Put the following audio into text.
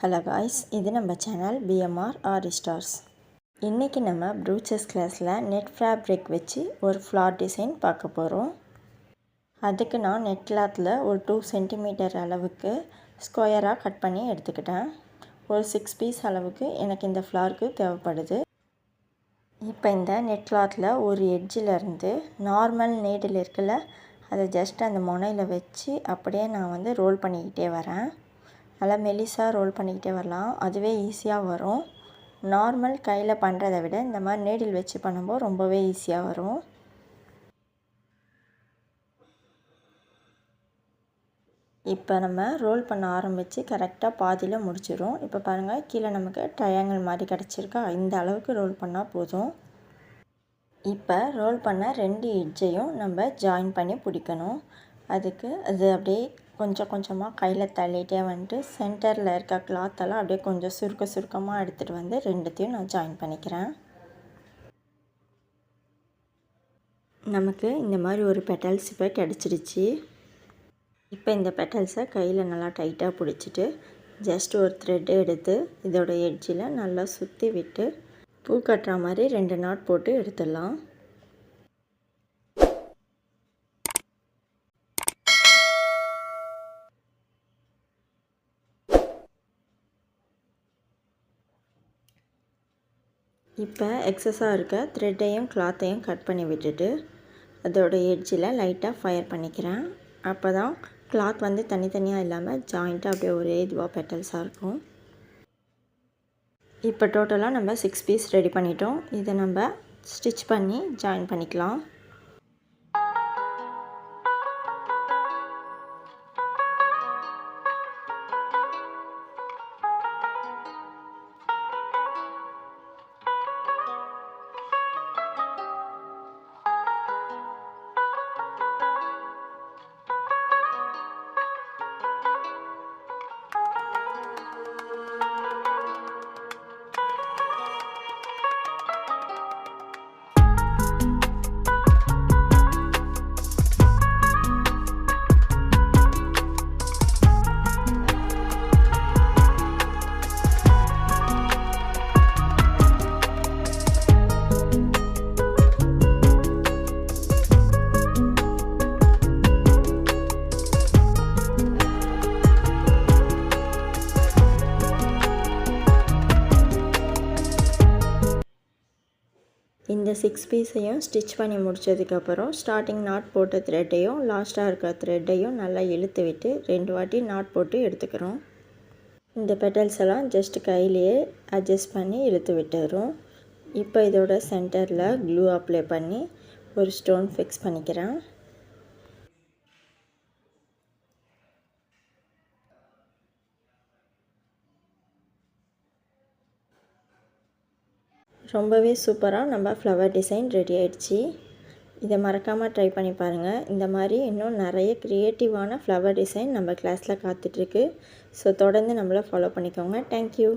Hello guys, இது நம்ம channel BMR ஆரி stars. இன்றைக்கி நம்ம ப்ரூச்சஸ் கிளாஸில் நெட் ஃபேப்ரிக் வச்சு ஒரு ஃப்ளார் டிசைன் பார்க்க போகிறோம். அதுக்கு நான் நெட் கிளாத்தில் ஒரு 2 சென்டிமீட்டர் அளவுக்கு ஸ்கொயராக கட் பண்ணி எடுத்துக்கிட்டேன். ஒரு 6 பீஸ் அளவுக்கு எனக்கு இந்த ஃப்ளாருக்கு தேவைப்படுது. இப்போ இந்த நெட் கிளாத்தில் ஒரு எட்ஜிலேருந்து நார்மல் நீடில் இருக்குல்ல, அதை ஜஸ்ட் அந்த முனையில் வச்சு அப்படியே நான் ரோல் பண்ணிக்கிட்டே வரேன். நல்லா மெலிசாக ரோல் பண்ணிக்கிட்டே வரலாம், அதுவே ஈஸியாக வரும். நார்மல் கையில் பண்ணுறதை விட இந்த மாதிரி நீடில் வச்சு பண்ணும்போது ரொம்பவே ஈஸியாக வரும். இப்போ நம்ம ரோல் பண்ண ஆரம்பித்து கரெக்டாக பாதியில் முடிச்சிடும். இப்போ பாருங்கள், கீழே நமக்கு ட்ரையாங்கிள் மாதிரி கிடச்சிருக்கா, இந்த அளவுக்கு ரோல் பண்ணால் போதும். இப்போ ரோல் பண்ண 2 எட்ஜையும் நம்ம ஜாயின் பண்ணி பிடிக்கணும். அதுக்கு அது அப்படியே கொஞ்சமாக கையில் தள்ளிகிட்டே சென்டரில் இருக்க கிளாத்தெல்லாம் அப்படியே கொஞ்சம் சுருக்கமாக எடுத்துகிட்டு ரெண்டுத்தையும் நான் ஜாயின் பண்ணிக்கிறேன். நமக்கு இந்த மாதிரி ஒரு பெட்டல்ஸ் இப்போ கிடச்சிருச்சு. இப்போ இந்த பெட்டல்ஸை கையில் நல்லா டைட்டாக பிடிச்சிட்டு ஜஸ்ட் ஒரு த்ரெட் எடுத்து இதோட எட்ஜில் நல்லா சுற்றி விட்டு பூ கட்டுற மாதிரி 2 நாட் போட்டு எடுத்துடலாம். இப்போ எக்ஸஸாக இருக்க த்ரெட்டையும் கிளாத்தையும் கட் பண்ணி விட்டுட்டு அதோட எட்ஜில் லைட்டாக ஃபயர் பண்ணிக்கிறேன். அப்போ தான் கிளாத் தனித்தனியாக இல்லாமல் ஜாயிண்ட்டாக அப்படியே ஒரே இதுவாக பெட்டல்ஸாக இருக்கும். இப்போ டோட்டலாக நம்ம 6 பீஸ் ரெடி பண்ணிட்டோம். இதை நம்ம ஸ்டிச் பண்ணி ஜாயின் பண்ணிக்கலாம். இந்த 6 பீஸையும் ஸ்டிச் பண்ணி முடித்ததுக்கப்புறம் ஸ்டார்டிங் நாட் போட்ட த்ரெட்டையும் லாஸ்ட்டாக இருக்க த்ரெட்டையும் நல்லா இழுத்து விட்டு 2 வாட்டி நாட் போட்டு எடுத்துக்கிறோம். இந்த பெட்டல்ஸ் எல்லாம் ஜஸ்ட் கையிலேயே அட்ஜஸ்ட் பண்ணி இழுத்து விட்டுறோம். இப்போ இதோட சென்டரில் க்ளூ அப்ளை பண்ணி ஒரு ஸ்டோன் ஃபிக்ஸ் பண்ணிக்கிறேன். ரொம்பவே சூப்பராக நம்ம ஃப்ளவர் டிசைன் ரெடி ஆகிடுச்சு. இதை மறக்காமல் ட்ரை பண்ணி பாருங்கள். இந்த மாதிரி இன்னும் நிறைய க்ரியேட்டிவான ஃப்ளவர் டிசைன் நம்ம கிளாஸில் காத்துட்ருக்கு. ஸோ தொடர்ந்து நம்மளை ஃபாலோ பண்ணிக்கோங்க. தேங்க்யூ.